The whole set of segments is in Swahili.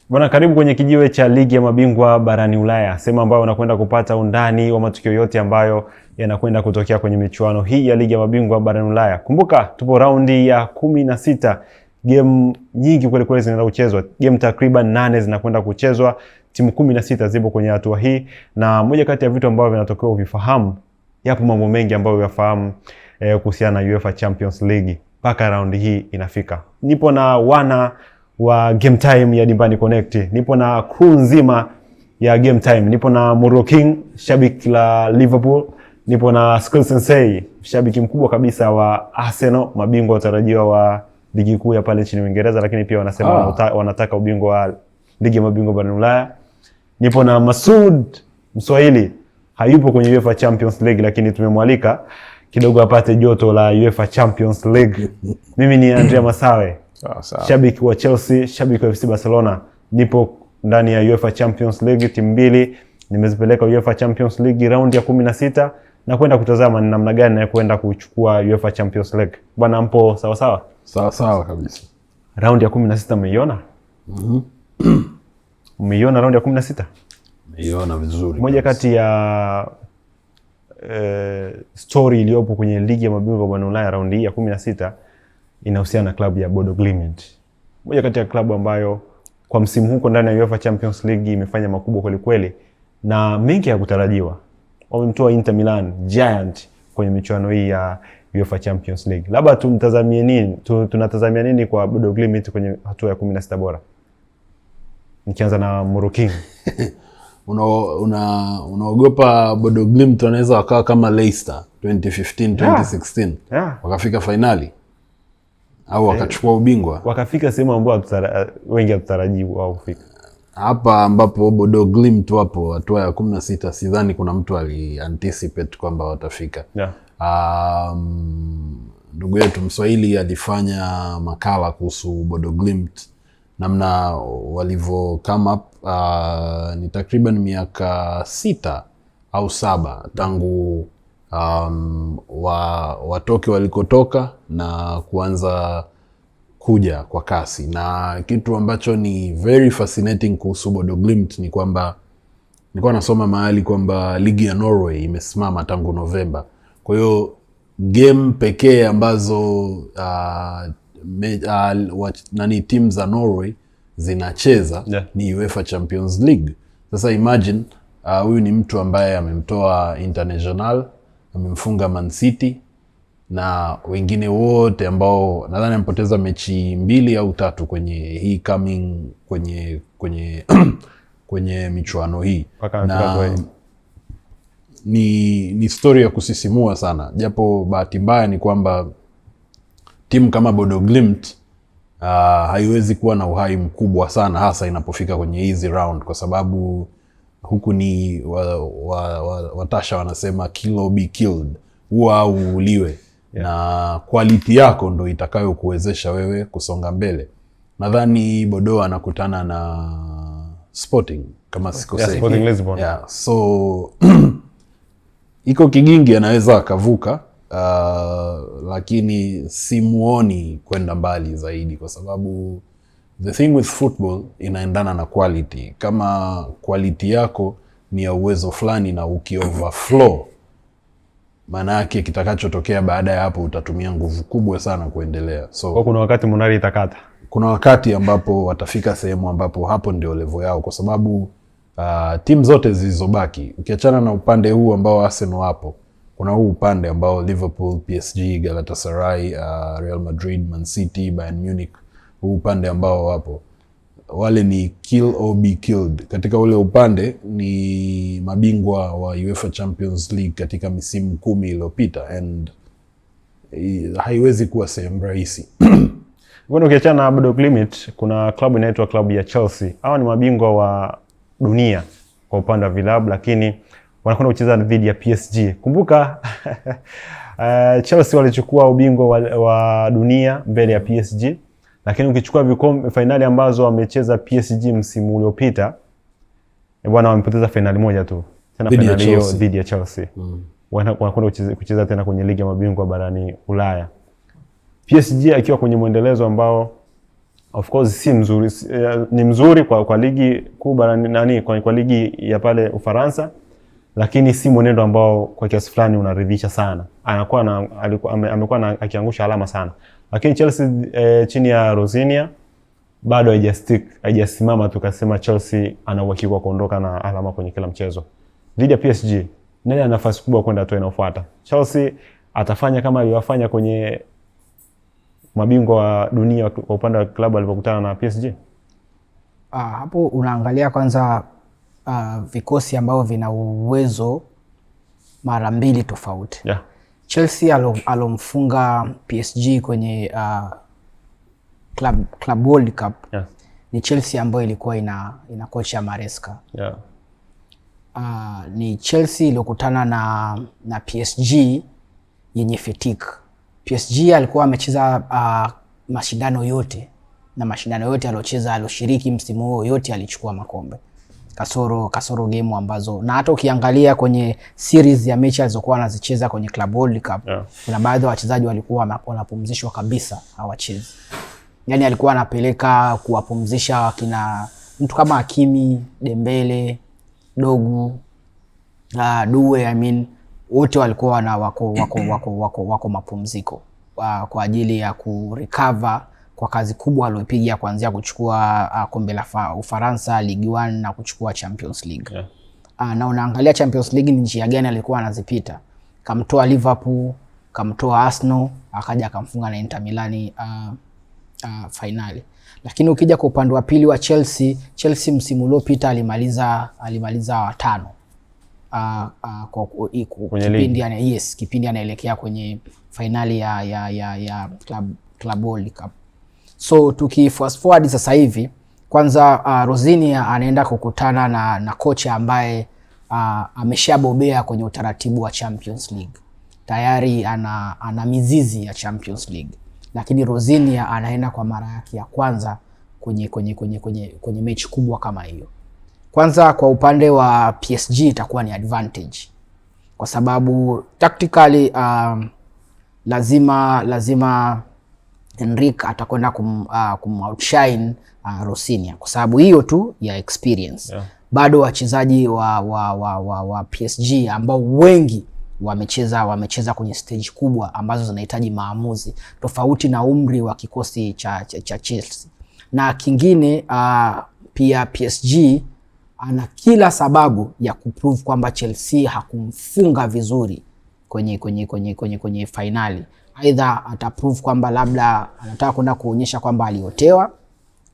Bwana, karibu kwenye kijiwe cha ligi ya mabingwa barani Ulaya, sehemu ambayo unakwenda kupata undani wa matukio yote ambayo yanakwenda kutokea kwenye michuano hii ya ligi ya mabingwa barani Ulaya. Kumbuka tupo raundi ya 16. Game nyingi kweli kweli zinaenda kuchezwa. Game takriban 8 zinakwenda kuchezwa. Timu 16 zipo kwenye hatua hii, na moja kati ya vitu ambavyo vinatokea uvifahamu, yapo mambo mengi ambayo uyafahamu kuhusiana na UEFA Champions League mpaka raundi hii inafika. Nipo na wana wa Game Time ya Dimbani Connect. Nipo na crew nzima ya Game Time. Nipo na Muro King, shabiki la Liverpool. Nipo na Skull Sensei, shabiki mkubwa kabisa wa Arsenal, mabingwa watarajiwa wa ligi kuu ya pale nchini Uingereza, lakini pia wanasema wanataka ubingwa wa ligi ya mabingwa barani Ulaya. Nipo na Masud, Mswahili, hayupo kwenye UEFA Champions League, lakini tumemwalika kidogo apate joto la UEFA Champions League. Mimi ni Andrea Masawe, shabiki wa Chelsea, shabiki wa FC Barcelona. Nipo ndani ya UEFA Champions League, timu mbili nimezipeleka UEFA Champions League round ya 16 na kwenda kutazama ni namna gani na kwenda kuchukua UEFA Champions League. Bwana, mpo sawa sawa? Sawa sawa kabisa. Round ya 16 umeiona? Umeiona round ya 16? Umeiona vizuri. Moja kati ya story iliyopo kwenye ligi ya mabingwa barani Ulaya round hii ya 16 inahusiana na klabu ya Bodo Glimt. Moja kati ya klabu ambayo kwa msimu huu ndani ya UEFA Champions League imefanya makubwa kweli kweli na mengi ya kutarajiwa. Wamemtoa Inter Milan, giant, kwenye michuano hii ya UEFA Champions League. Labda tumtazamie nini? Tunatazamia nini kwa Bodo Glimt kwenye hatua ya 16 bora? Nikianza na Muro King. Unaogopa Bodo Glimt wanaweza wakawa kama Leicester 2015 2016. Wakafika finali au wakachukua ubingwa. Wakafika sehemu ambayo wengi hatutarajii wao kufika. Hapa ambapo Bodo Glimt wapo hatua ya 16, sidhani kuna mtu anticipate kwamba watafika. Ndugu yetu Mswahili alifanya makala kuhusu Bodo Glimt, namna walivyo come up. Ni takriban miaka 6 au 7 tangu watoke walikotoka na kuanza kuja kwa kasi. Na kitu ambacho ni very fascinating kuhusu Bodo Glimt ni kwamba nilikuwa nasoma mahali kwamba ligi ya Norway imesimama tangu Novemba. Kwa hiyo game pekee ambazo team za Norway zinacheza ni UEFA Champions League. Sasa imagine huyu ni mtu ambaye amemtoa International, amemfunga Man City na wengine wote ambao nadhani amepoteza mechi 2 au 3 kwenye hii coming kwenye michuano hii. Na ni story ya kusisimua sana, japo bahati mbaya ni kwamba timu kama Bodo Glimt haiwezi kuwa na uhai mkubwa sana, hasa inapofika kwenye hizi round, kwa sababu huku ni watasha wanasema kill or be killed, huwa au uliwe. Na quality yako ndo itakayo kuwezesha wewe kusonga mbele. Nadhani Bodo anakutana na Sporting kama sikosei. Sporting Lisbon. So iko kigingi anaweza akavuka, lakini simuoni kwenda mbali zaidi, kwa sababu the thing with football inaendana na quality. Kama quality yako ni ya uwezo fulani na ukioverflow, maana yake kitakachotokea baada ya hapo utatumia nguvu kubwa sana kuendelea. So kuna wakati Munari itakata. Kuna wakati ambapo watafika sehemu ambapo hapo ndio level yao, kwa sababu timu zote zilizobaki, ukiachana na upande huu ambao Arsenal wapo, kuna huu upande ambao Liverpool, PSG, Galatasaray, Real Madrid, Man City, Bayern Munich, huu upande ambao wapo, wale ni kill or be killed. Katika ule upande ni mabingwa wa UEFA Champions League katika misimu 10 iliyopita, and haiwezi kuwa sehemu rahisi. Bwana, ukiachana na Bodo Glimt, kuna klabu inaitwa klabu ya Chelsea. Hao ni mabingwa wa dunia kwa upande wa vilabu, lakini wanakwenda kucheza dhidi ya PSG. Kumbuka Chelsea walichukua ubingwa wa dunia mbele ya PSG, lakini ukichukua vikombe finali ambazo wamecheza PSG msimu uliopita, bwana, wamepoteza finali moja tu. Tena finali hiyo dhidi ya Chelsea. Wanakwenda kucheza tena kwenye ligi ya mabingwa barani Ulaya. PSG akiwa kwenye mwendelezo ambao Of course si mzuri, ni mzuri kwa ligi kuu barani kwa ligi ya pale Ufaransa, lakini si mwenendo ambao kwa kiasi fulani unaridhisha sana. Amekuwa akiangusha alama sana. Lakini Chelsea chini ya Rosinia bado haijasimama tukasema Chelsea ana uhakika kuondoka na alama kwenye kila mchezo. Dhidi ya PSG, nani ana nafasi kubwa kwenda hatua inayofuata? Chelsea atafanya kama alivyofanya kwenye mabingwa wa dunia kwa upande wa klabu alipokutana na PSG? Hapo unaangalia kwanza vikosi ambao vina uwezo mara mbili tofauti. Yeah. Chelsea alomfunga PSG kwenye Club World Cup. Yeah. Ni Chelsea ambayo ilikuwa ina kocha Maresca. Yeah. Ni Chelsea iliyokutana na PSG yenye fatigue. PSG alikuwa amecheza mashindano yote, na mashindano yote alioshiriki msimu huo yote alichukua makombe. Kasoro game ambazo, na hata ukiangalia kwenye series ya mechi alizokuwa anazicheza kwenye Club World Cup, yeah, kuna baadhi ya wachezaji walikuwa wanapumzishwa kabisa, hawachezi. Yani alikuwa anapeleka kuwapumzisha kina mtu kama Hakimi, Dembele, Dogu, Due, wote walikuwa wako mapumziko kwa ajili ya kurecover kwa kazi kubwa aliyopiga kuanzia kuchukua kombe la Ufaransa, Ligue 1 na kuchukua Champions League. Yeah. Na unaangalia Champions League ni njia gani alikuwa anazipita. Kamtoa Liverpool, kamtoa Arsenal, akaja akamfunga na Inter Milan finali. Lakini ukija kwa upande wa pili wa Chelsea msimu uliopita alimaliza watano. Kipindi anaelekea kwenye finali ya Club World Cup. So tuki fast forward sasa hivi, kwanza Rosinia anaenda kukutana na kocha ambaye ameshabobea kwenye utaratibu wa Champions League. Tayari ana mizizi ya Champions League. Lakini Rosinia anaenda kwa mara yake ya kwanza kwenye mechi kubwa kama hiyo. Kwanza kwa upande wa PSG itakuwa ni advantage, kwa sababu tactically lazima Enrique atakwenda kumoutshine Rosinia kwa sababu hiyo tu ya experience. Yeah. Bado wachezaji wa PSG ambao wengi wamecheza kwenye stage kubwa ambazo zinahitaji maamuzi, tofauti na umri wa kikosi cha Chelsea. Na kingine pia PSG ana kila sababu ya kuprove kwamba Chelsea hakumfunga vizuri kwenye finali. Aidha ataprove kwamba labda anataka kwenda kuonyesha kwamba aliotewa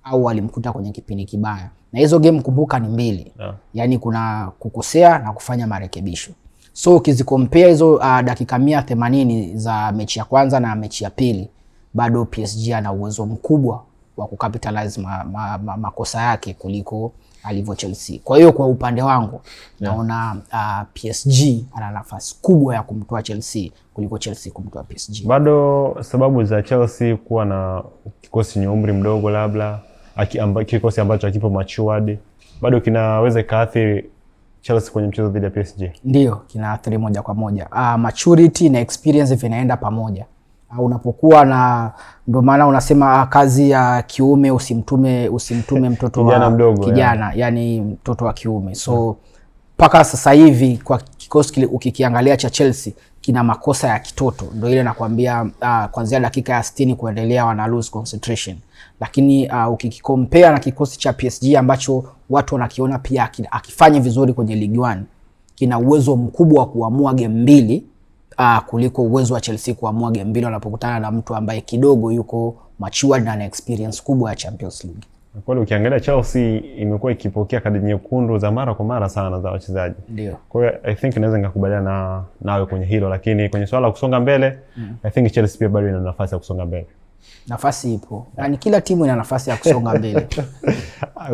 au alimkuta kwenye kipindi kibaya. Na hizo game kumbuka ni mbili. Yeah. Yani kuna kukosea na kufanya marekebisho. So ukizikompare hizo dakika 180 za mechi ya kwanza na mechi ya pili, bado PSG ana uwezo mkubwa wa kukapitalize makosa yake kuliko alivyo Chelsea. Kwa hiyo kwa upande wangu, yeah, naona PSG ana nafasi kubwa ya kumtoa Chelsea kuliko Chelsea kumtoa PSG. Bado sababu za Chelsea kuwa na kikosi chenye umri mdogo, labda kikosi ambacho hakipo matured, bado kinaweza kaathiri Chelsea kwenye mchezo dhidi ya PSG. Ndio, kinaathiri moja kwa moja. Maturity na experience vinaenda pamoja. Unapokuwa na, ndio maana unasema kazi ya kiume usimtume mtoto kijana mdogo, kijana, yani mtoto wa kiume. So paka sasa hivi kwa kikosi ukikiangalia cha Chelsea kina makosa ya kitoto. Ndio ile nakwambia kuanzia dakika ya 60 kuendelea wana lose concentration. Lakini ukikompare na kikosi cha PSG ambacho watu wanakiona pia akifanya vizuri kwenye Ligue 1, kina uwezo mkubwa wa kuamua game mbili kuliko uwezo wa Chelsea kuamua game mbili wanapokutana na mtu ambaye kidogo yuko matured na experience kubwa ya Champions League. Kwa hiyo ukiangalia Chelsea imekuwa ikipokea kadi nyekundu za mara kwa mara sana za wachezaji. Ndio. Kwa hiyo I think naweza nikakubaliana nawe kwenye hilo, lakini kwenye swala la kusonga mbele, I think Chelsea pia bado ina nafasi ya kusonga mbele. Nafasi ipo. Yaani kila timu ina nafasi ya kusonga mbele.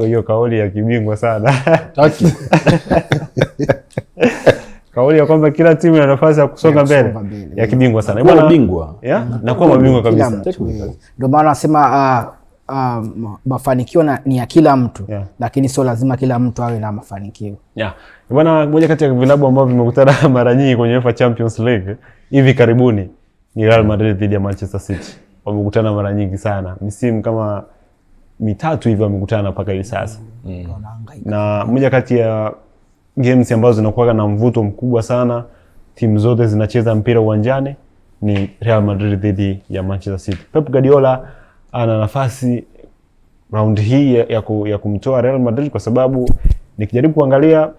Hiyo kauli ya kibingwa sana. Taki. Kauli ya kwamba kila timu ina nafasi ya kusonga mbele ya kibingwa sana. Bwana mabingwa. Yeah? Na kuwa mabingwa kabisa. Ndio maana nasema mafanikio ni ya kila mtu, yeah, lakini sio lazima kila mtu awe na mafanikio. Yeah. Bwana, moja kati ya vilabu ambavyo vimekutana mara nyingi kwenye UEFA Champions League hivi karibuni ni Real Madrid dhidi ya Manchester City. Wamekutana mara nyingi sana. Misimu kama mitatu hivi wamekutana mpaka hivi sasa. Na moja kati ya games ambazo zinakuwa na mvuto mkubwa sana, timu zote zinacheza mpira uwanjani, ni Real Madrid dhidi ya Manchester City. Pep Guardiola ana nafasi round hii ya kumtoa Real Madrid, kwa sababu nikijaribu kuangalia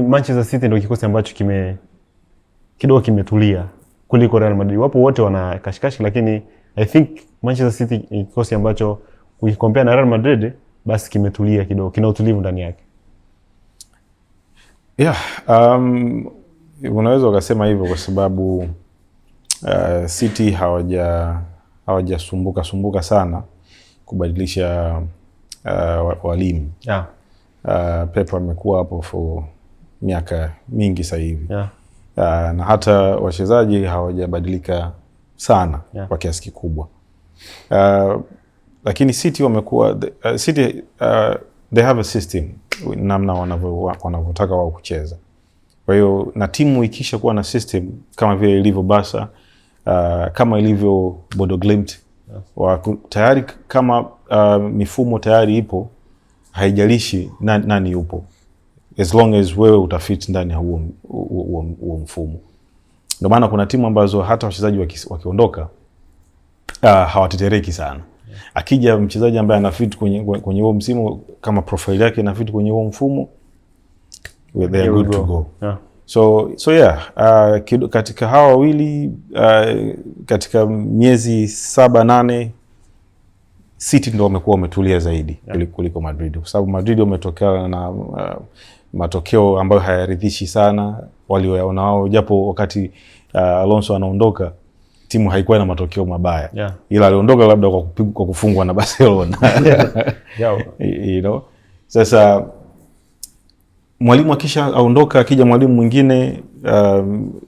Manchester City ndio kikosi ambacho kidogo kimetulia kuliko Real Madrid. Wapo wote wana kashikashi, lakini I think Manchester City ni kikosi ambacho ukikompare na Real Madrid basi kimetulia kidogo, kina utulivu ndani yake. Yeah, unaweza ukasema hivyo kwa sababu City hawajasumbuka sana kubadilisha walimu. Yeah. Pep amekuwa hapo for miaka mingi sasa hivi. Yeah. Na hata wachezaji hawajabadilika sana, yeah, kwa kiasi kikubwa. Lakini City wamekuwa they have a system namna wanavyotaka wao kucheza. Kwa hiyo na timu ikisha kuwa na system kama vile ilivyo Barca, kama ilivyo Bodo Glimt, yeah, tayari kama mifumo tayari ipo, haijalishi nani yupo, as long as wewe utafit ndani ya huo mfumo. Ndio maana kuna timu ambazo hata wachezaji wakiondoka hawatetereki sana. Akija mchezaji ambaye anafit kwenye huo msimu, kama profile yake inafit kwenye huo mfumo, they are good to go. Yeah. So yeah, katika hawa wawili, katika miezi 7-8 City ndio wamekuwa wametulia zaidi, yeah, kuliko Madrid, kwa sababu Madrid wametokea na matokeo ambayo hayaridhishi sana walioyaona wao, japo wakati Alonso anaondoka timu haikuwa na matokeo mabaya, yeah, ila aliondoka labda kwa kufungwa na Barcelona. Yeah. You know, sasa mwalimu akisha aondoka, akija mwalimu mwingine,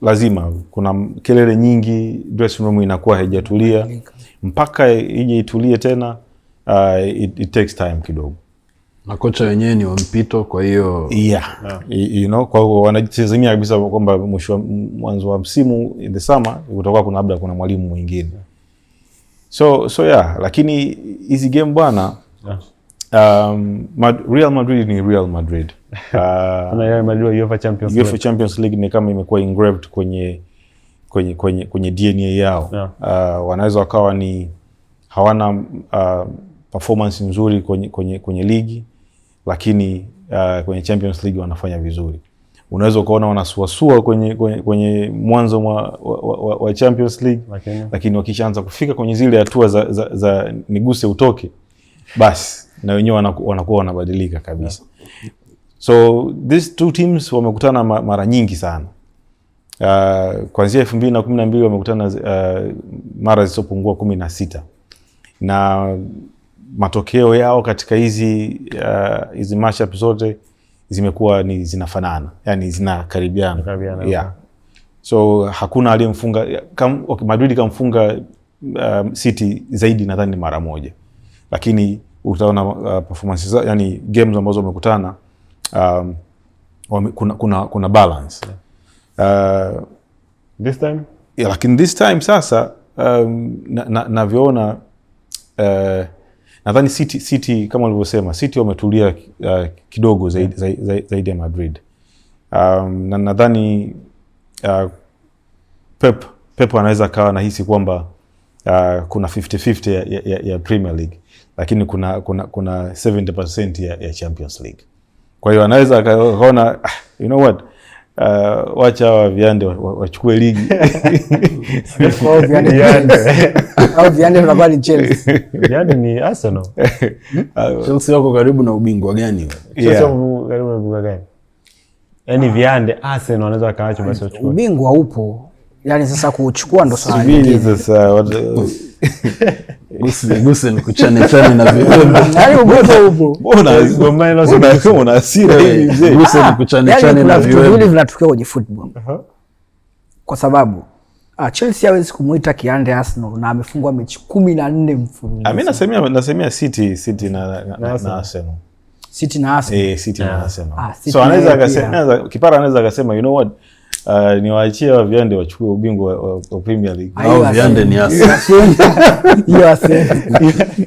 lazima kuna kelele nyingi, dressing room inakuwa haijatulia, mpaka ije itulie tena. It takes time kidogo, na kocha wenyewe ni wa mpito, kwa hiyo yeah, you know, kwa hiyo wanajitazamia kabisa kwamba mwanzo wa msimu in the summer kutakuwa labda kuna mwalimu mwingine. So yeah, lakini hizi game bwana, Real Madrid ni Real Madrid. Kuna Real Madrid UEFA Champions League ni kama imekuwa engraved kwenye DNA yao. Yeah. Wanaweza wakawa ni hawana performance nzuri kwenye ligi, lakini kwenye Champions League wanafanya vizuri. Unaweza ukaona wanasuasua kwenye mwanzo wa Champions League, lakini wakishaanza kufika kwenye zile hatua za niguse utoke, basi na wenyewe wanakuwa wanabadilika kabisa. So these two teams wamekutana mara nyingi sana. Kuanzia 2012 wamekutana mara zisizopungua 16. Na matokeo yao katika hizi matchup zote zimekuwa ni zinafanana, yani zinakaribiana. Yeah. So hakuna aliyemfunga, Madrid kamfunga City zaidi nadhani mara moja. Lakini utaona performances, yani games ambazo wamekutana, kuna balance. This time? Yeah, lakini this time sasa navyoona, nadhani City kama ulivyosema, City wametulia kidogo zaidi ya Madrid. Na nadhani Pep anaweza kawa nahisi kwamba kuna 50-50 ya Premier League, lakini kuna 70% ya Champions League. Kwa hiyo anaweza akaona, you know what, wacha wa viande wachukue ligi. Au viande unakuwa ni Chelsea. Viande ni Arsenal. Chelsea wako karibu na ubingwa gani? Chelsea wako karibu na ubingwa gani? Yaani viande Arsenal wanaweza kaacho basi wachukue. Ubingwa upo. Yaani sasa kuchukua ndo swali lingine. Sasa Guse ni kuchane na viwembe. Yaani ubingwa upo. Una hasira hivi mzee. Guse ni kuchane na viwembe. Yaani kuna vitu vile vinatokea kwenye football. Kwa sababu Chelsea hawezi kumuita kiande Arsenal na amefungwa mechi 14 mfululizo. Mimi nasemea City na Arsenal. City na Arsenal. City na Arsenal. So anaweza akasema, Kipara anaweza akasema, you know what, niwaachie wa Viande wachukue ubingwa wa Premier League. Au Viande ni Arsenal. Hiyo Arsenal.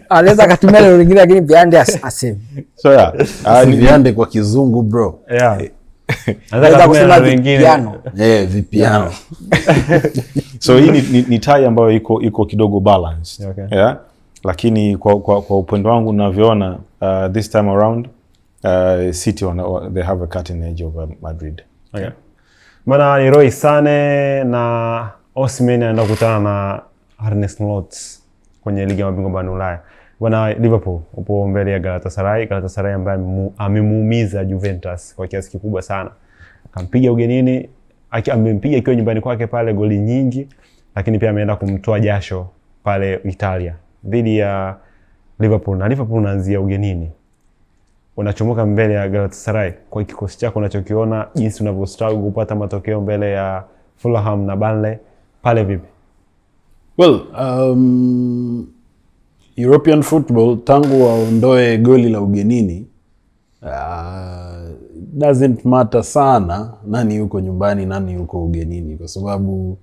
Anaweza akatumia neno lingine lakini Viande Arsenal. So yeah, ni Viande kwa kizungu bro. Yeah. Anaweza kusema vipiano. Vipiano. So hii ni tie ambayo iko kidogo balanced. Okay. Yeah. Lakini kwa upendo wangu ninavyoona this time around City they have a cutting edge over Madrid. Okay. Bwana Leroy Sane na Osimhen anaenda kukutana na Arne Slot kwenye ligi ya mabingwa barani Ulaya. Bwana Liverpool upo mbele ya Galatasaray ambaye amemuumiza Juventus kwa kiasi kikubwa sana. Akampiga ugenini, amempiga ikiwa nyumbani kwake pale goli nyingi, lakini pia ameenda kumtoa jasho pale Italia dhidi ya Liverpool. Na Liverpool unaanzia ugenini. Unachomoka mbele ya Galatasaray kwa kikosi chako unachokiona, jinsi unavyostruggle kupata matokeo mbele ya Fulham na Burnley pale vipi? Well, European football tangu waondoe goli la ugenini doesn't matter sana nani yuko nyumbani nani yuko ugenini, kwa sababu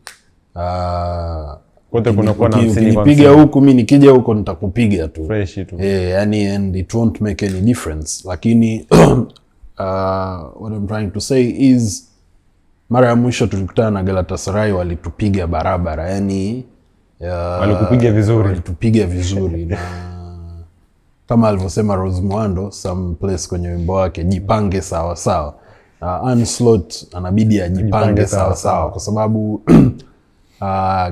kote kuna kuwa na 50 ukinipiga huku mimi nikija huko nitakupiga tu fresh tu. Yani and it won't make any difference, lakini what I'm trying to say is mara ya mwisho tulikutana na Galatasaray walitupiga barabara, yani walitupiga vizuri na kama alivyosema Rose Muhando some place kwenye wimbo wake, jipange sawa sawa. Anslot anabidi ajipange sawa sawa kwa sababu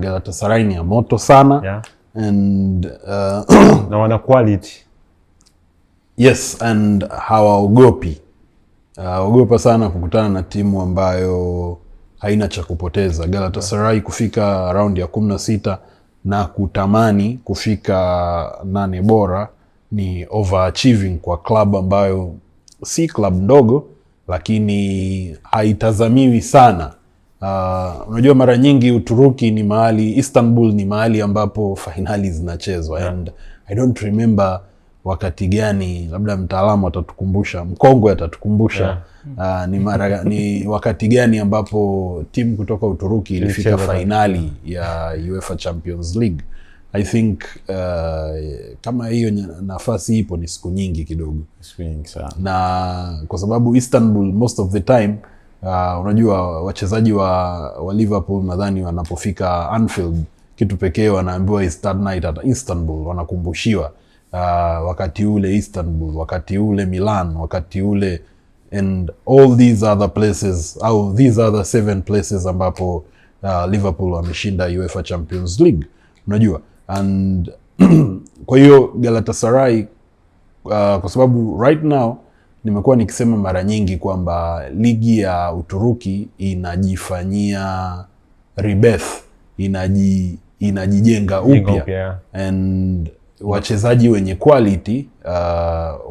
Galatasaray ni ya moto sana. Yeah. And na wana quality. Yes, and hawaogopi. Ogopa sana kukutana na timu ambayo haina cha kupoteza. Galatasaray kufika round ya 16 na kutamani kufika 8 bora ni overachieving kwa club ambayo si club ndogo, lakini haitazamiwi sana. Unajua mara nyingi Uturuki ni mahali, Istanbul ni mahali ambapo finali zinachezwa. Yeah. And I don't remember wakati gani, labda mtaalamu atatukumbusha, mkongwe atatukumbusha. Yeah. Ni wakati gani ambapo timu kutoka Uturuki ilifika finali ya UEFA Champions League. I think kama hiyo nafasi ipo ni siku nyingi kidogo. Siku nyingi sana. Na kwa sababu Istanbul most of the time unajua wachezaji wa Liverpool nadhani wanapofika Anfield kitu pekee wanaambiwa is third night at Istanbul, wanakumbushiwa wakati ule Istanbul, wakati ule Milan, wakati ule and all these other places au these other 7 places ambapo Liverpool wameshinda UEFA Champions League, unajua. And kwa hiyo Galatasaray kwa sababu right now nimekuwa nikisema mara nyingi kwamba ligi ya Uturuki inajifanyia rebirth, inajijenga upya. And wachezaji wenye quality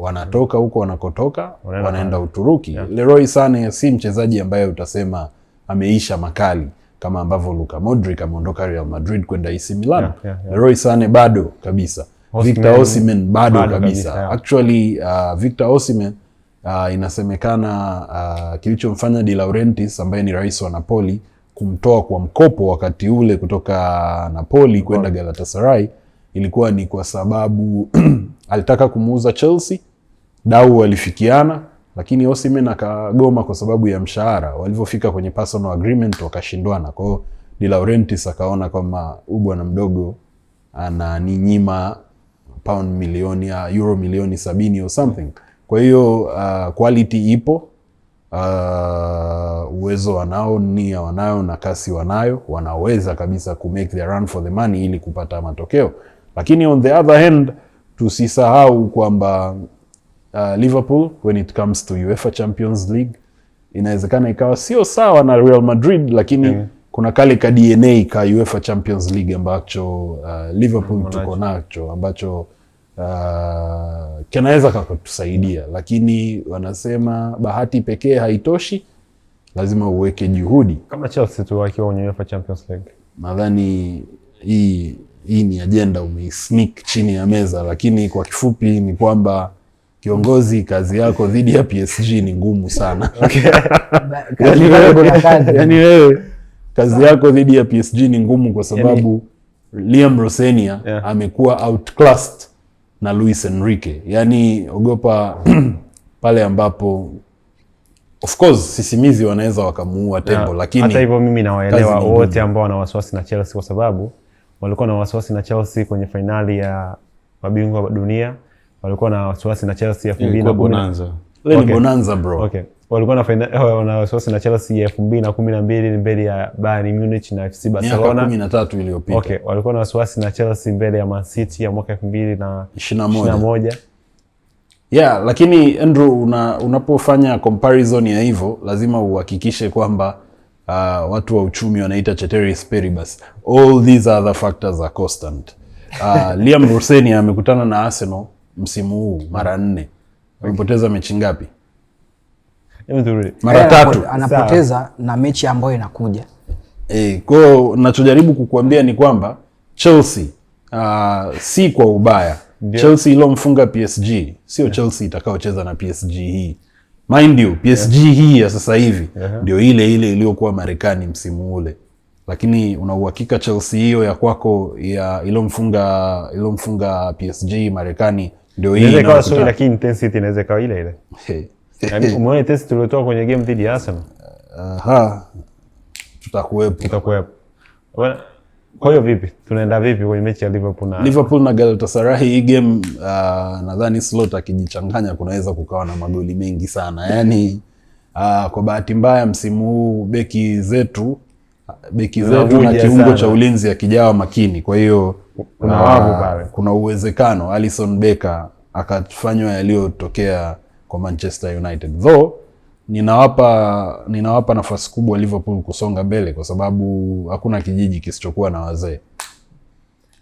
wanatoka huko wanakotoka wanaenda Uturuki. Yeah. Leroy Sane si mchezaji ambaye utasema ameisha makali kama ambavyo Luka Modric ameondoka Real Madrid kwenda AC Milan. Yeah. Leroy Sane bado kabisa. Victor Osimhen bado kabisa. Yeah. Actually Victor Osimhen inasemekana kilichomfanya De Laurentiis ambaye ni rais wa Napoli kumtoa kwa mkopo wakati ule kutoka Napoli kwenda Galatasaray ilikuwa ni kwa sababu alitaka kumuuza Chelsea, dau walifikiana, lakini Osimhen akagoma kwa sababu ya mshahara. Walivyofika kwenye personal agreement wakashindwana. Kwa hiyo De Laurentiis akaona kama bwana mdogo ananinyima euro milioni 70 or something. Kwa hiyo quality ipo, uwezo wanao, nia wanayo na kasi wanayo, wanaweza kabisa ku make their run for the money ili kupata matokeo. Lakini on the other hand tusisahau kwamba Liverpool when it comes to UEFA Champions League inawezekana ikawa sio sawa na Real Madrid, lakini kuna kale ka DNA ka UEFA Champions League ambacho Liverpool tuko nacho ambacho kinaweza kutusaidia, lakini wanasema bahati pekee haitoshi, lazima uweke juhudi. Kama Chelsea tu wakiwa kwenye UEFA Champions League. Nadhani hii ni agenda umeisneak chini ya meza, lakini kwa kifupi ni kwamba kiongozi, kazi yako dhidi ya PSG ni ngumu sana. Okay. Yani wewe kazi yako dhidi ya PSG ni ngumu kwa sababu Liam Rosenia amekuwa outclassed na Luis Enrique. Yani ogopa pale ambapo of course sisimizi wanaweza wakamuua tembo, lakini hata hivyo mimi nawaelewa wote ambao wana wasiwasi na Chelsea, kwa sababu walikuwa na wasiwasi na Chelsea kwenye finali ya mabingwa wa dunia, walikuwa na wasiwasi na Chelsea 2010 bonanza. Ni bonanza bro. Okay. Walikuwa na wasiwasi na Chelsea ya 2012 mbele ya Bayern Munich na FC Barcelona. Miaka 13 iliyopita. Okay, walikuwa na wasiwasi na Chelsea mbele ya Man City ya mwaka 2021. Yeah, lakini Andrew, unapofanya comparison ya hivyo lazima uhakikishe kwamba watu wa uchumi wanaita ceteris paribus. All these other factors are constant. Liam Rosenia amekutana na Arsenal msimu huu mara 4. Wamepoteza mechi ngapi? Mara 3. Anapoteza na mechi ambayo inakuja. Kwa hiyo ninachojaribu kukuambia ni kwamba Chelsea si kwa ubaya. Chelsea ilomfunga PSG sio Chelsea itakaocheza na PSG hii. Mind you, PSG hii ya sasa hivi ndio ile iliyokuwa Marekani msimu ule. Lakini una uhakika Chelsea hiyo ya kwako ya ilomfunga PSG Marekani ndio hii inaweza kuwa, lakini intensity inaweza kuwa ile. Yaani umeona intensity tuliotoa kwenye game dhidi ya Arsenal? Tutakuwepo. Kwa hiyo vipi? Tunaenda vipi kwenye mechi ya Liverpool na Galatasaray hii game? Nadhani Slot akijichanganya kunaweza kukawa na magoli mengi sana. Yaani kwa bahati mbaya msimu huu beki zetu na kiungo cha ulinzi akijawa makini. Kwa hiyo kuna uwezekano Alisson Becker akafanywa yaliyotokea kwa Manchester United. Though ninawapa nafasi kubwa Liverpool kusonga mbele kwa sababu hakuna kijiji kisichokuwa na wazee.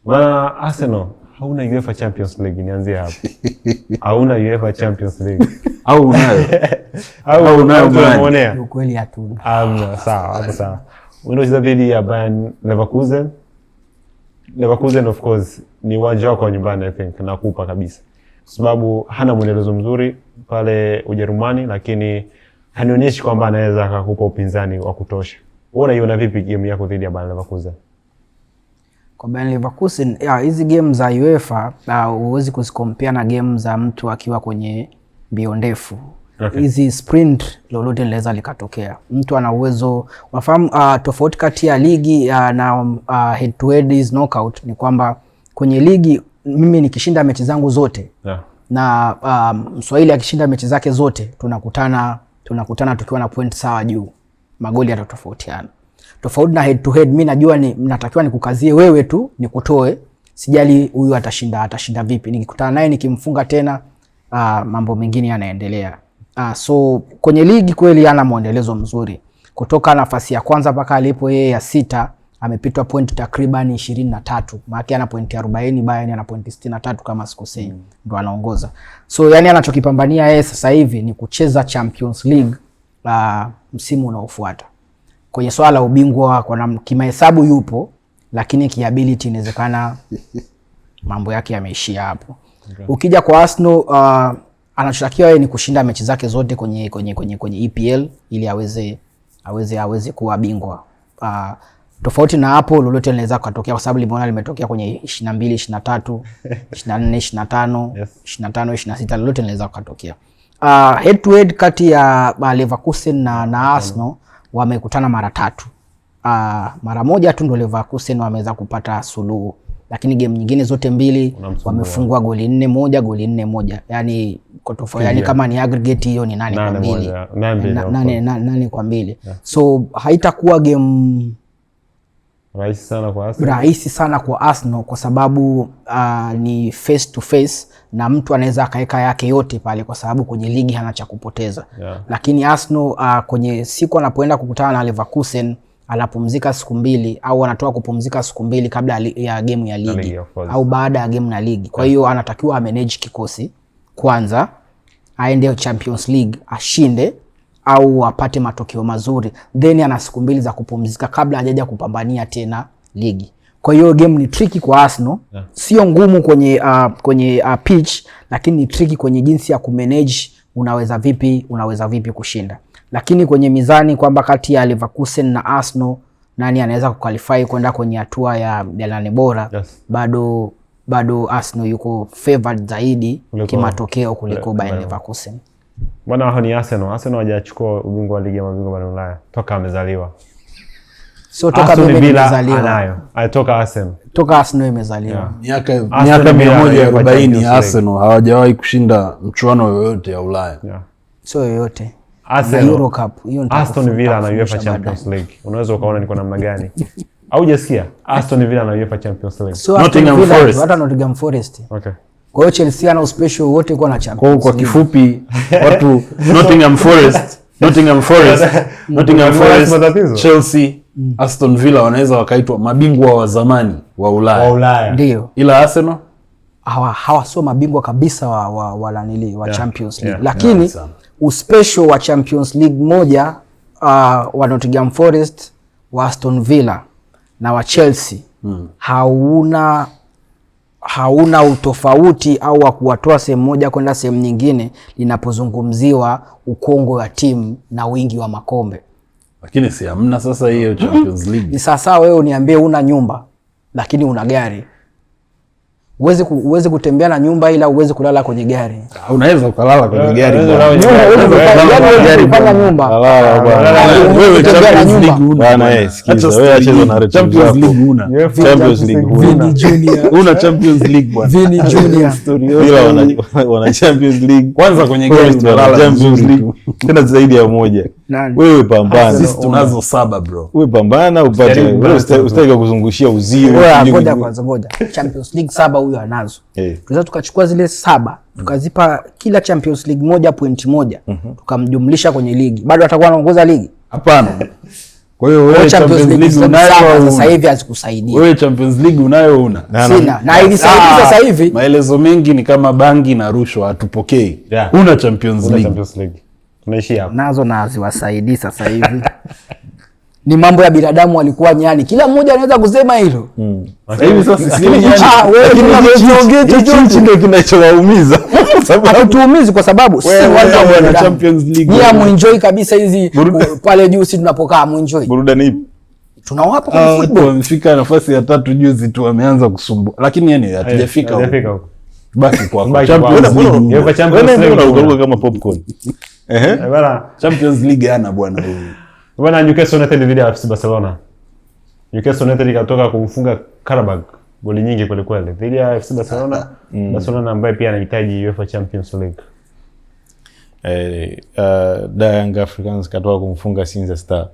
Bwana Arsenal, hauna UEFA Champions League, nianzie hapo. Hauna UEFA Champions League. Au unayo? Au unayo unaonea? Ukweli hatuna. Sawa. Unacheza dhidi ya Bayern Leverkusen. Leverkusen of course ni uwanja wako wa nyumbani, I think nakupa kabisa. Kwa sababu hana mwendelezo mzuri pale Ujerumani, lakini hanionyeshi kwamba anaweza akakupa upinzani wa kutosha. Wewe unaiona vipi game yako dhidi ya Bayern Leverkusen? Kwa Bayern Leverkusen, hizi game za UEFA huwezi kuzikompea na game za mtu akiwa kwenye mbio ndefu. Hizi sprint lolote linaweza likatokea. Mtu ana uwezo, unafahamu tofauti kati ya ligi na head to head is knockout ni kwamba kwenye ligi mimi nikishinda mechi zangu zote na Mswahili akishinda mechi zake zote tunakutana tukiwa na point sawa juu, magoli yatatofautiana. Tofauti na head to head, mimi najua natakiwa nikukazie wewe tu nikutoe, sijali huyu atashinda vipi, nikikutana naye nikimfunga tena mambo mengine yanaendelea. So kwenye ligi kweli ana muendelezo mzuri, kutoka nafasi ya kwanza mpaka alipo yeye ya 6 amepitwa point takriban 23. Maana ana point 40, Bayern ana point 63 kama sikosei, ndo anaongoza. So yani anachokipambania yeye sasa hivi ni kucheza Champions League msimu unaofuata. Kwenye swala la ubingwa kwa kimahesabu yupo, lakini kiability inawezekana mambo yake yameishia hapo. Ukija kwa Arsenal, anachotakiwa yeye ni kushinda mechi zake zote kwenye EPL ili aweze kuwa bingwa. Tofauti na hapo lolote linaweza kutokea, kwa sababu limeona limetokea kwenye 22, 23, 24, 25, 25, 26, lolote linaweza kutokea. Head to head kati ya Leverkusen na Arsenal wamekutana mara 3. Mara moja tu ndo Leverkusen wameweza kupata suluhu, lakini game nyingine zote mbili wamefungwa goli 4-1, goli 4-1. Yani kwa tofauti, yani kama ni aggregate hiyo ni 8-2. So haitakuwa game rahisi sana kwa Arsenal kwa sababu ni face to face na mtu anaweza akaeka yake yote pale, kwa sababu kwenye ligi hana cha kupoteza. Lakini Arsenal kwenye siku anapoenda kukutana na Leverkusen anapumzika siku 2 au anatoa kupumzika siku 2 kabla ya game ya ligi au baada ya game na ligi. Kwa hiyo anatakiwa manage kikosi kwanza, aende Champions League ashinde au apate matokeo mazuri, then ana siku 2 za kupumzika kabla hajaja kupambania tena ligi. Kwa hiyo game ni tricky kwa Arsenal. Sio ngumu kwenye pitch, lakini ni tricky kwenye jinsi ya kumanage unaweza vipi kushinda. lakini kwenye mizani kwamba kati ya Leverkusen na Arsenal nani anaweza kuqualify kwenda kwenye hatua ya 8 bora, bado Arsenal yuko favored zaidi kimatokeo kuliko Bayer Leverkusen. Bwana hao ni Arsenal. Arsenal hajachukua ubingwa wa ligi ya mabingwa barani Ulaya toka amezaliwa. Sio toka amezaliwa. Anayo. Alitoka Arsenal. Toka Arsenal imezaliwa. Miaka 140 Arsenal hawajawahi kushinda mchuano yoyote ya Ulaya. Sio yoyote. Arsenal Euro Cup. Hiyo ndio Aston Villa na UEFA Champions League. Unaweza ukaona ni kwa namna gani. Au hujasikia? Aston Villa na UEFA Champions League. So Nottingham Forest. Hata Nottingham Forest. Okay. Kwa hiyo Chelsea ana special wote kwa na Champions. Kwa kifupi watu Nottingham Forest, Chelsea, Aston Villa wanaweza wakaitwa mabingwa wa zamani wa Ulaya. Ndio. Ila Arsenal hawa sio mabingwa kabisa wa Champions League. Lakini uspecial wa Champions League moja wa Nottingham Forest, wa Aston Villa na wa Chelsea hauna utofauti au wa kuwatoa sehemu moja kwenda sehemu nyingine linapozungumziwa ukongwe wa timu na wingi wa makombe. Lakini si hamna sasa hiyo Champions League. Ni sasa wewe uniambie una nyumba lakini una gari. Uweze kutembea na nyumba ila uweze kulala kwenye gari. Unaweza ukalala kwenye gari. Unaweza kupanga nyumba. Wewe Champions League bwana, sikiza wewe acheza na Champions League una. Champions League Vini Junior. Una Champions League bwana. Vini Junior. Bila wana Champions League. Kwanza kwenye gari tunalala Champions League. Tena zaidi ya moja. Wewe pambana. Sisi tunazo 7 bro. Wewe pambana upate. Wewe usitaki kuzungushia uzio. Ngoja kwanza ngoja. Champions League 7 huyo anazo. Tunaweza tukachukua zile 7 tukazipa kila Champions League moja point moja tukamjumlisha kwenye ligi. Bado atakuwa anaongoza ligi? Hapana. Kwa hiyo wewe Champions League unayo sasa hivi hazikusaidia. Wewe Champions League unayo una. Sina. Na ilisaidia sasa hivi. Maelezo mengi ni kama bangi na rushwa hatupokei. Una Champions League. Tunaishi hapa. Nazo na haziwasaidii sasa hivi. Ni mambo ya binadamu walikuwa nyani. Kila mmoja anaweza kusema hilo. Sasa hivi sasa hichi ndio kinachowaumiza. Hatutuumizi kwa sababu si watu wa Champions League. Ni amuenjoy kabisa hizi pale juu sisi tunapokaa amuenjoy. Burudani ipi? Tunawapa kwa football. Wamefika nafasi ya 3 juzi tu wameanza kusumbua. Lakini yani hatujafika huko. Baki kwa Champions League. Yeye Champions League unaruka kama popcorn. Bwana Champions League ana bwana huyu. Bwana Newcastle United dhidi ya FC Barcelona. Newcastle United ikatoka kumfunga Karabag goli nyingi kweli kweli dhidi ya FC Barcelona. Barcelona ambaye pia anahitaji UEFA Champions League. Young Africans katoka kumfunga Sinza Star.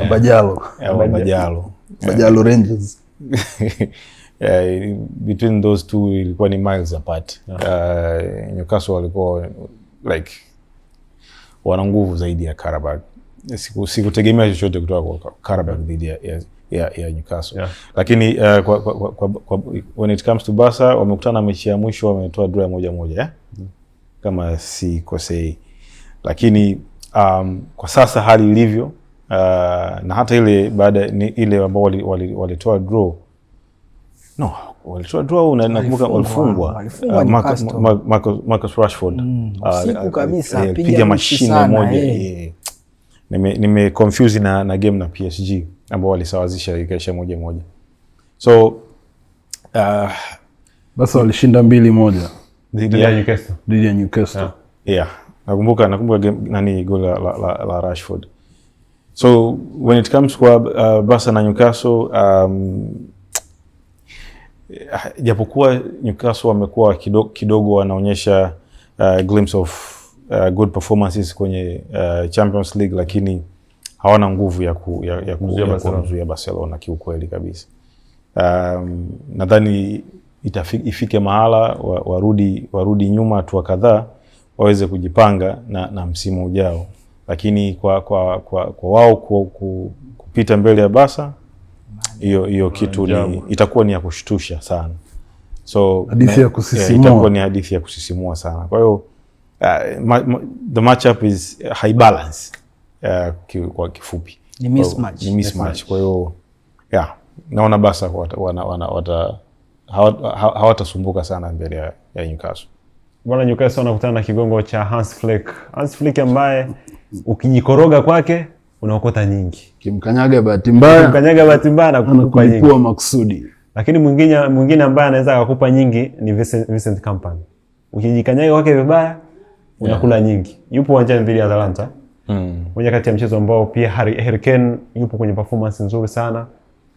Bajalo Rangers. Between those two ilikuwa ni miles apart. Newcastle walikuwa like wana nguvu zaidi ya Karabag. Sikutegemea chochote kutoka kwa Karabag dhidi ya Newcastle. Lakini when it comes to Barca wamekutana mechi ya mwisho wametoa draw 1-1 kama si kosei. Lakini kwa sasa hali ilivyo na hata ile baada ile ambao walitoa draw walitoa draw nakumbuka walifungwa Marcus Rashford siku kabisa piga mashine moja. Nime confuse na game na PSG ambao walisawazisha ikaisha 1-1. So basi walishinda 2-1 dhidi ya Newcastle. Nakumbuka game goal la Rashford. So when it comes kwa Barca na Newcastle japokuwa Newcastle wamekuwa kidogo wanaonyesha glimpse of good performances kwenye Champions League, lakini hawana nguvu ya kuzuia Barcelona kiukweli kabisa. Nadhani ifike mahala warudi nyuma hatua kadhaa waweze kujipanga na msimu ujao, lakini kwa wao kupita mbele ya Barca hiyo kitu itakuwa ni ya kushtusha sana. So hadithi ya kusisimua. Itakuwa ni hadithi ya kusisimua sana. Kwa hiyo the matchup is high balance kwa kifupi. Ni mismatch. Kwa hiyo naona Barca hawatasumbuka sana mbele ya Newcastle. Bwana Newcastle wanakutana na kigongo cha Hans Flick. Hans Flick ambaye ukijikoroga kwake unaokota nyingi, kimkanyaga bahati mbaya na kukupa nyingi makusudi. Lakini mwingine ambaye anaweza akakupa nyingi ni Vincent Kompany. Ukijikanyaga kwake vibaya unakula nyingi. Yupo uwanjani dhidi ya Atalanta. Moja kati ya mchezo ambao pia Harry Kane yupo kwenye performance nzuri sana.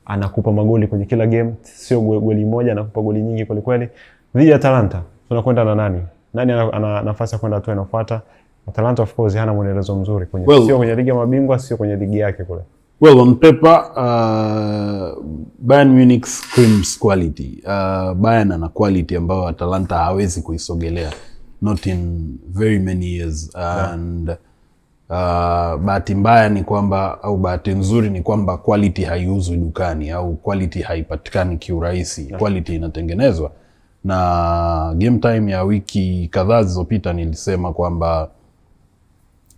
Anakupa magoli kwenye kila game, sio goli moja, anakupa goli nyingi kweli kweli. Dhidi ya Atalanta tunakwenda na nani? Nani ana nafasi ya kwenda hatua inayofuata? Atalanta of course hana mwendelezo mzuri kwenye sio kwenye ligi ya mabingwa, sio kwenye ligi yake kule. Well, on paper, Bayern Munich screams quality. Bayern ana quality ambayo Atalanta hawezi kuisogelea, not in very many years. And bahati mbaya ni kwamba, au bahati nzuri ni kwamba quality haiuzwi dukani, au quality haipatikani kiurahisi. Quality inatengenezwa. Na game time ya wiki kadhaa zilizopita nilisema kwamba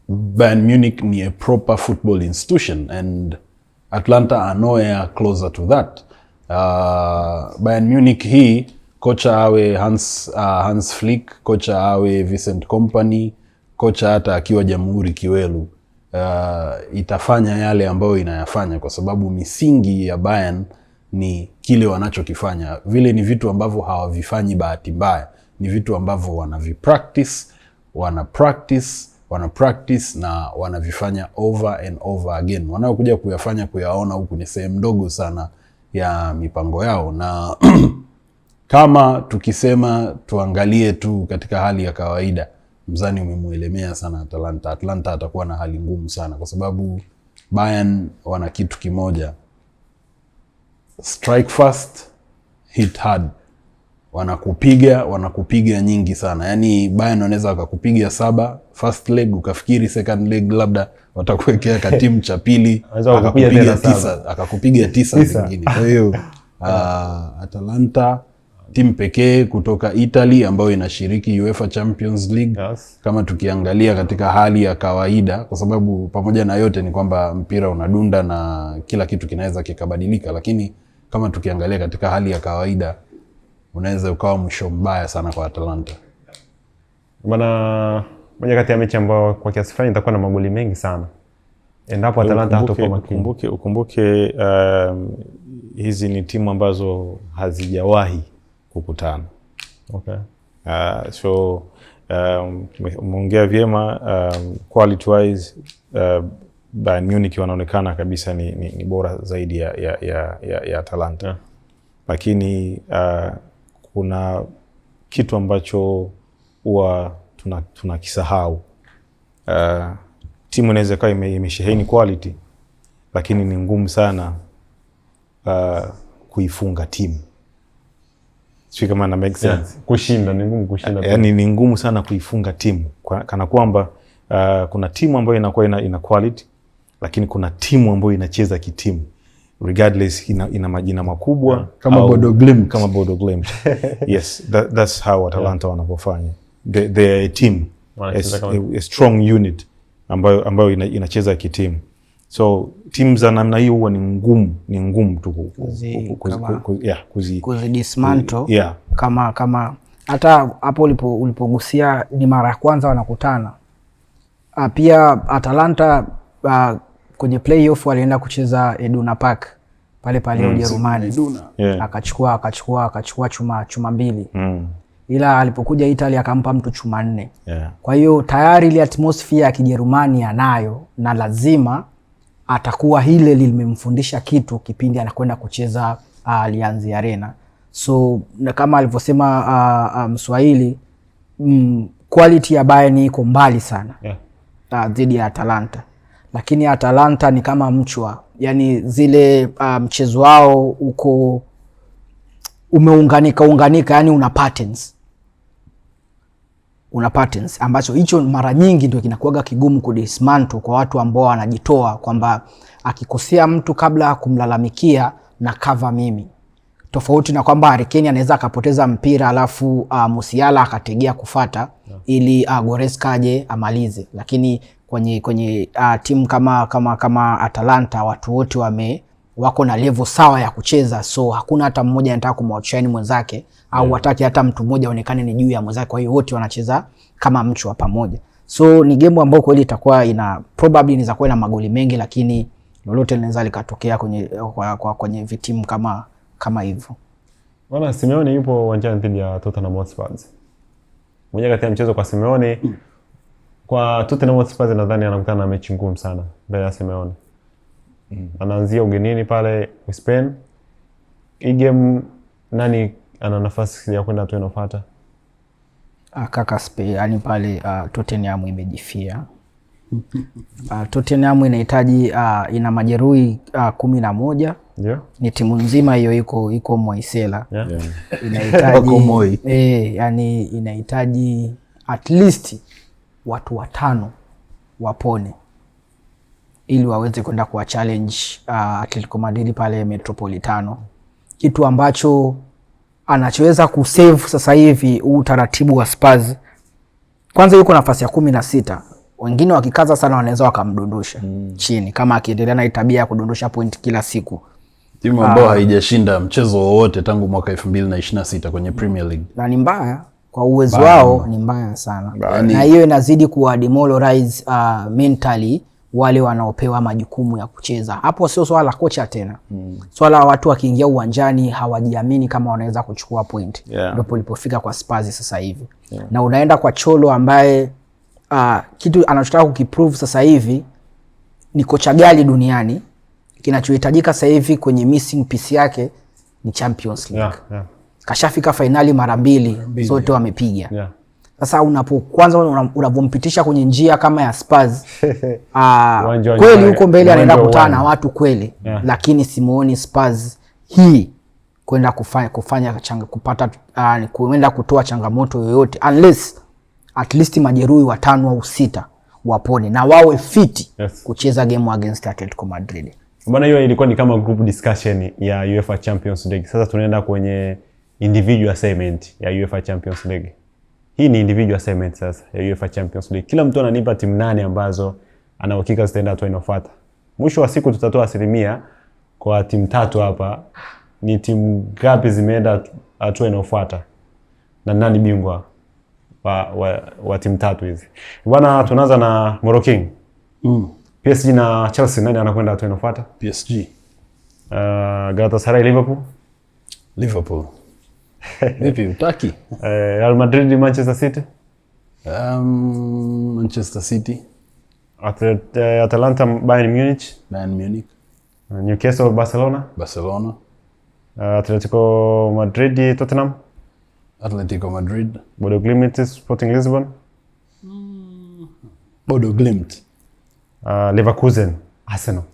Bayern Munich ni a proper football institution, and Atlanta are nowhere closer to that. Bayern Munich hii, kocha awe Hans Flick, kocha awe Vincent Kompany, kocha hata akiwa Jamhuri Kiwelu, itafanya yale ambayo inayafanya, kwa sababu misingi ya Bayern ni kile wanachokifanya. Vile ni vitu ambavyo hawavifanyi bahati mbaya, ni vitu ambavyo wana practice na wanavifanya over and over again. Wanaokuja kuyaona huku ni sehemu ndogo sana ya mipango yao. Na kama tukisema tuangalie tu katika hali ya kawaida, mzani umemuelemea sana Atalanta. Atalanta atakuwa na hali ngumu sana, kwa sababu Bayern wana kitu kimoja: strike fast, hit hard. Wanakupiga nyingi sana. Yani Bayern wanaweza wakakupiga 7 first leg, ukafikiri second leg labda watakuwekea katimu cha pili akakupiga 9 zingine. Kwa hiyo Atalanta timu pekee kutoka Italy ambayo inashiriki UEFA Champions League. Kama tukiangalia katika hali ya kawaida, kwa sababu pamoja na yote ni kwamba mpira unadunda na kila kitu kinaweza kikabadilika, lakini kama tukiangalia katika hali ya kawaida, unaweza ukawa mwisho mbaya sana kwa Atalanta. Bwana, moja kati ya mechi ambayo kwa kiasi fulani itakuwa na magoli mengi sana endapo Atalanta hatakuwa makini. Ukumbuke hizi ni timu ambazo hazijawahi kukutana. Okay. So umeongea vyema, quality wise Bayern Munich wanaonekana kabisa ni bora zaidi ya Atalanta. Yeah. Lakini kuna kitu ambacho huwa tunakisahau. Timu inaweza kuwa imesheheni quality, lakini ni ngumu sana kuifunga timu. Sio kama na make sense. Yeah, kushinda ni ngumu kushinda. Yaani ni ngumu sana kuifunga timu. Kana kwamba kuna timu ambayo inakuwa ina quality, lakini kuna timu ambayo inacheza kitimu. Regardless ina majina makubwa kama Bodo Glimt. Yes, that's how Atalanta wanapofanya. They are a team, a strong unit ambayo inacheza kitimu. So teams za namna hiyo huwa ni ngumu tu kuzidismantle. Yeah. Kama hata hapo ulipogusia ni mara ya kwanza wanakutana. Pia Atalanta kwenye playoff walienda kucheza Iduna Park pale Ujerumani. Yeah. Akachukua chuma 2. Ila alipokuja Italy akampa mtu chuma 4. Yeah. Kwa hiyo tayari ile atmosphere ya Kijerumani anayo, na lazima atakuwa hile limemfundisha kitu kipindi anakwenda kucheza Allianz Arena. So kama alivyosema Mswahili, quality ya Bayern iko mbali sana. Yeah. Dhidi ya Atalanta. Lakini Atalanta ni kama mchwa, yani zile mchezo wao uko umeunganika, yani una patterns ambacho hicho mara nyingi ndio kinakuwaga kigumu kudismantle kwa watu ambao wanajitoa kwamba akikosea mtu kabla kumlalamikia na cover mimi. Tofauti na kwamba Harry Kane anaweza akapoteza mpira alafu Musiala akategea kufata ili Goretzka aje amalize. Lakini kwenye timu kama Atalanta watu wote wako na level sawa ya kucheza, so hakuna hata mmoja anataka kumoutshine mwenzake au hataki hata mtu mmoja aonekane ni juu ya mwenzake. Kwa hiyo wote wanacheza kama mchwa pamoja. So ni game ambayo kweli itakuwa probably inaweza kuwa na magoli mengi, lakini lolote linaweza likatokea kwenye vitimu kama hivyo. Bwana, Simeone yupo uwanjani dhidi ya Tottenham Hotspur. Mmoja kati ya mchezo kwa Simeone. Kwa Tottenham Hotspur nadhani anakutana na mechi ngumu sana mbele ya Simeone. Anaanzia ugenini pale Spain. Hii game nani ana nafasi ya kwenda hatua inayofuata? Kaka Spain, yani pale Tottenham imejifia. Tottenham inahitaji ina majeruhi 11. Yeah. Ni timu nzima hiyo iko Moisela. Yeah. Inahitaji yani inahitaji at least watu 5 wapone ili waweze kwenda kuwa challenge Atletico Madrid pale Metropolitano, kitu ambacho anachoweza kusave sasa hivi utaratibu wa Spurs. Kwanza yuko nafasi ya 16, wengine wakikaza sana wanaweza wakamdondosha chini kama akiendelea na tabia ya kudondosha point kila siku. Timu ambayo haijashinda mchezo wowote tangu mwaka 2026 kwenye Premier League. Na ni mbaya kwa uwezo wao, ni mbaya sana. Na hiyo inazidi kuwa demoralize mentally wale wanaopewa majukumu ya kucheza. Hapo sio swala la kocha tena. Swala la watu wakiingia uwanjani hawajiamini kama wanaweza kuchukua point. Ndio polipofika kwa Spurs sasa hivi. Na unaenda kwa Cholo ambaye kitu anachotaka kukiprove sasa hivi ni kocha gali duniani. Kinachohitajika sasa hivi kwenye missing piece yake ni Champions League. Kashafika finali mara 2, zote wamepiga. Sasa kwanza unavompitisha kwenye njia kama ya Spurs, kweli huko mbele anaenda kukutana na watu kweli, lakini simuoni Spurs hii kwenda kuenda kutoa changamoto yoyote unless at least majeruhi 5 au 6 wapone na wawe fiti kucheza game against Atletico Madrid. Bwana, hiyo ilikuwa ni kama group discussion ya UEFA Champions League. Sasa tunaenda kwenye individual assignment ya UEFA Champions League. Hii ni individual assignment sasa ya UEFA Champions League. Kila mtu ananipa timu 8 ambazo ana uhakika zitaenda hatua inayofuata. Mwisho wa siku tutatoa asilimia kwa timu 3 hapa. Ni timu ngapi zimeenda hatua inayofuata na nani bingwa wa timu 3 hizi. Bwana, tunaanza na Morocco. PSG na Chelsea, nani anakwenda hatua inayofuata? PSG. Galatasaray Liverpool. Vipi utaki? Real Madrid Manchester City. Manchester City. Atalanta Bayern Munich. Newcastle Barcelona. Atletico Madrid Tottenham. Atletico Madrid. Bodo Glimt Sporting Lisbon. Bodo Glimt. Leverkusen Arsenal.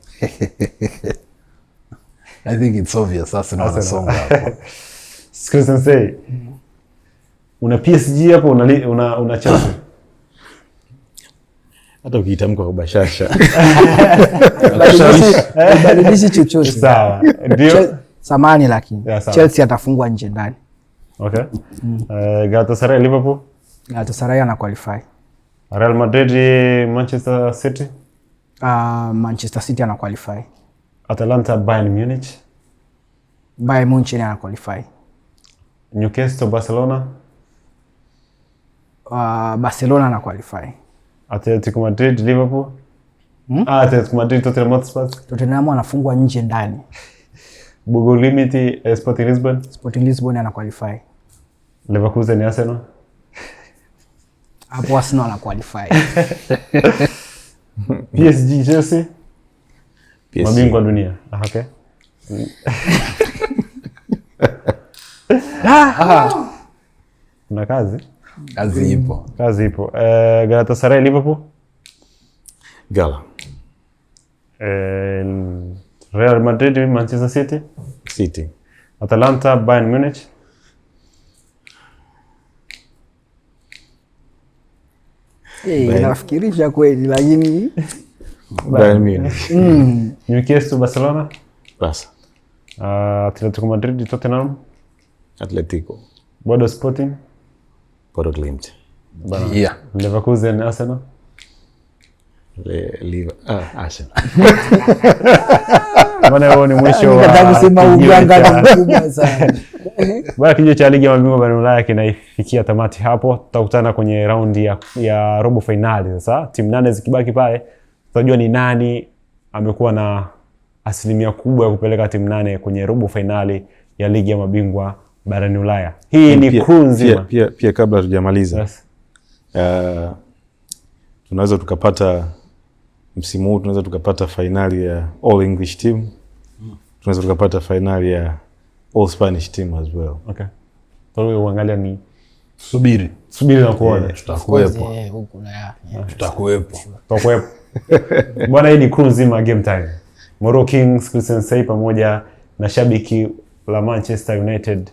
I think it's obvious Arsenal wanasonga hapo. Christian say una PSG hapo, una Chelsea. Hata ukiitamka kwa bashasha. Badilishi chochote. Sawa. Ndio. Samani lakini Chelsea atafungwa nje ndani. Okay. Galatasaray Liverpool. Galatasaray ana qualify. Real Madrid Manchester City. Manchester City ana qualify. Atalanta Bayern Munich. Bayern Munich ana qualify. Newcastle Barcelona. Barcelona ana qualify. Atletico Madrid Liverpool. Atletico Madrid Tottenham Hotspur. Tottenham anafungwa nje ndani. Bodo Glimt Sporting Lisbon. Sporting Lisbon ana qualify. Leverkusen Arsenal. Hapo Arsenal ana qualify. PSG Chelsea. Mabingwa dunia. Okay. Kuna kazi ipo. Galatasaray Liverpool. Gala. Real Madrid Manchester City. Atalanta Bayern Munich. Nafikirisha kweli lakini Bayern Munich. Newcastle Barcelona. Basa. Atletico Madrid Tottenham. Atletico. Bodo Sporting. Bodo Glimt. Leverkusen Arsenal. Arsenal. Bwana, huo ni mwisho wa bwana. Kijiwe cha ligi ya mabingwa barani Ulaya kinaifikia tamati hapo. Tutakutana kwenye raundi ya robo finali. Sasa timu 8 zikibaki pale, tutajua ni nani amekuwa na asilimia kubwa ya kupeleka timu 8 kwenye robo finali ya ligi ya mabingwa barani Ulaya. Hii ni crew nzima. Pia kabla tujamaliza, yes. Tunaweza tukapata msimu huu, tunaweza tukapata finali ya All English team. Tunaweza tukapata finali ya All Spanish team as well. Okay. Kwa uangalia ni subiri na kuona. Tutakuwepo. Tutakuwepo. Bwana, hii ni crew nzima Game Time. Moro Kings, Christian Say pamoja na shabiki la Manchester United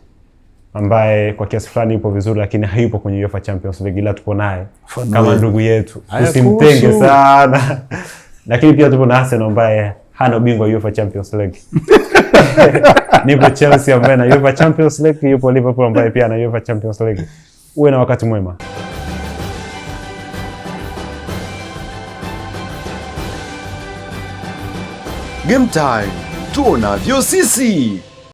ambaye kwa kiasi fulani yupo vizuri lakini hayupo kwenye UEFA Champions League, ila tupo naye kama ndugu yetu. Usimtenge sana. Lakini pia tupo na Arsenal ambaye hana ubingwa UEFA Champions League. Nipo Chelsea ambaye na UEFA Champions League, yupo Liverpool ambaye pia na UEFA Champions League. Uwe na wakati mwema. Game Time, tuonavyo sisi.